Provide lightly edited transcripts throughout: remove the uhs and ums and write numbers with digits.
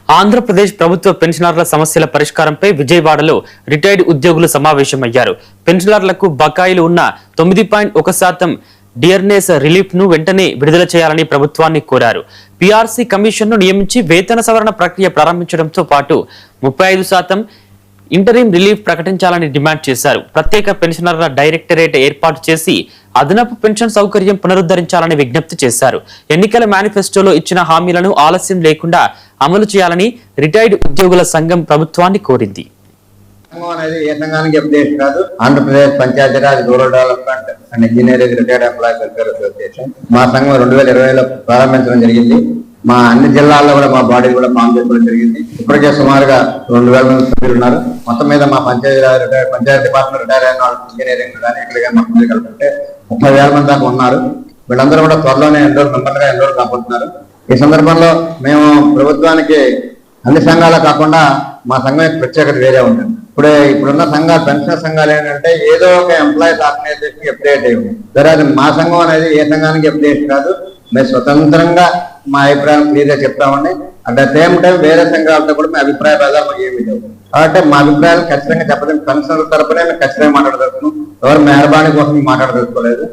ఆంధ్రప్రదేశ్ ప్రభుత్వ పెన్షనర్ల సమస్యల పరిష్కారంపై విజయవాడలో రిటైర్డ్ ఉద్యోగులు సమావేశమయ్యారు. పెన్షనర్లకు బకాయిలు ఉన్న 9.1% డియర్నెస్ రిలీఫ్ ను వెంటనే విడుదల చేయాలని ప్రభుత్వాన్ని కోరారు. పీఆర్సీ కమిషన్ ను నియమించి వేతన సవరణ ప్రక్రియ ప్రారంభించడంతో పాటు 35% ఇంటరిమ్ రిలీఫ్ ప్రకటించాలని డిమాండ్ చేశారు. ప్రత్యేక పెన్షనర్ల డైరెక్టరేట్ ఏర్పాటు చేసి అదనపు పెన్షన్ సౌకర్యం పునరుద్ధరించాలని విజ్ఞప్తి చేశారు. ఎన్నికల మేనిఫెస్టోలో ఇచ్చిన హామీలను ఆలస్యం లేకుండా అమలు చేయాలని రిటైర్డ్ ఉద్యోగుల సంఘం ప్రభుత్వాన్ని కోరింది. Andhra Pradesh Panchayati Raj rural development and engineering retired employees welfare association మా సంఘం 2020లో ప్రారంభించడం జరిగింది. మా అన్ని జిల్లాల్లో కూడా మా బాడీ కూడా ఫామ్ చేసుకోవడం జరిగింది. ఇప్పటికే సుమారుగా 2000 మంది సభ్యులు ఉన్నారు. మొత్తం మీద మా పంచాయతీ డిపార్ట్మెంట్ రిటైర్ అయిన వాళ్ళు ఇంజనీరింగ్ కానీ ఇక్కడ మొత్తం కలిపి 30,000 మంది దాకా ఉన్నారు. వీళ్ళందరూ కూడా త్వరలోనే ఎన్రోల్ కాబోతున్నారు. ఈ సందర్భంలో మేము ప్రభుత్వానికి అన్ని సంఘాలు కాకుండా మా సంఘం యొక్క ప్రత్యేకత వేరే ఉంటుంది. ఇప్పుడున్న సంఘాలు పెన్షన్ సంఘాలు ఏంటంటే ఏదో ఒక ఎంప్లాయీస్ ఆర్గనైజేషన్ ఎఫిలియేట్ అయ్యి ఉంది. సరే మా సంఘం అనేది ఏ సంఘానికి ఎఫిలియేషన్ కాదు. మేము స్వతంత్రంగా మా అభిప్రాయం క్లియర్గా చెప్తామండి. అట్ ద సేమ్ టైం వేరే సంఘాలతో కూడా మీ అభిప్రాయ భేదాలు ఏమి లేవు. కాబట్టి మా అభిప్రాయాలు ఖచ్చితంగా చెప్పడం పెన్షన్ తరపునే మేము ఖచ్చితంగా మాట్లాడదలుచుకున్నాం. ఎవరు మెహర్బానీ కోసం మాట్లాడదలుచుకోలేదు.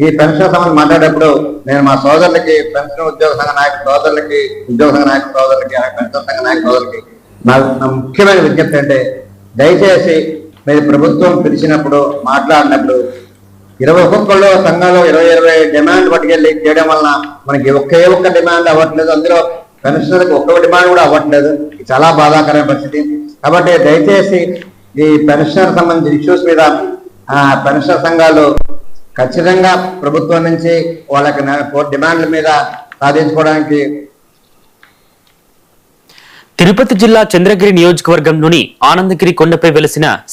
ఈ పెన్షన్ సంబంధించి మాట్లాడేటప్పుడు నేను మా సోదరులకి పెన్షన్ ఉద్యోగ సంఘ నాయక సోదరులకి ఉద్యోగ సంఘ నాయక సోదరులకి పెన్షన్ సంఘ నాయక సోదరులకి నా ముఖ్యమైన విజ్ఞప్తి అంటే దయచేసి మీరు ప్రభుత్వం పిలిచినప్పుడు మాట్లాడినప్పుడు 21 సంఘాలు 20 డిమాండ్ పట్టుకెళ్ళి చేయడం వలన మనకి ఒకే ఒక్క డిమాండ్ అవ్వట్లేదు. అందులో పెన్షనర్కి ఒక్క డిమాండ్ కూడా అవ్వట్లేదు. చాలా బాధాకరమైన పరిస్థితి. కాబట్టి దయచేసి ఈ పెన్షనర్ సంబంధించిన ఇష్యూస్ మీద పెన్షనర్ సంఘాలు ఖచ్చితంగా ప్రభుత్వం నుంచి వాళ్ళకి డిమాండ్ల మీద సాధించుకోవడానికి. తిరుపతి జిల్లా చంద్రగిరి నియోజకవర్గంలోని ఆనందగిరి కొండపై వెలిసిన శ్రీ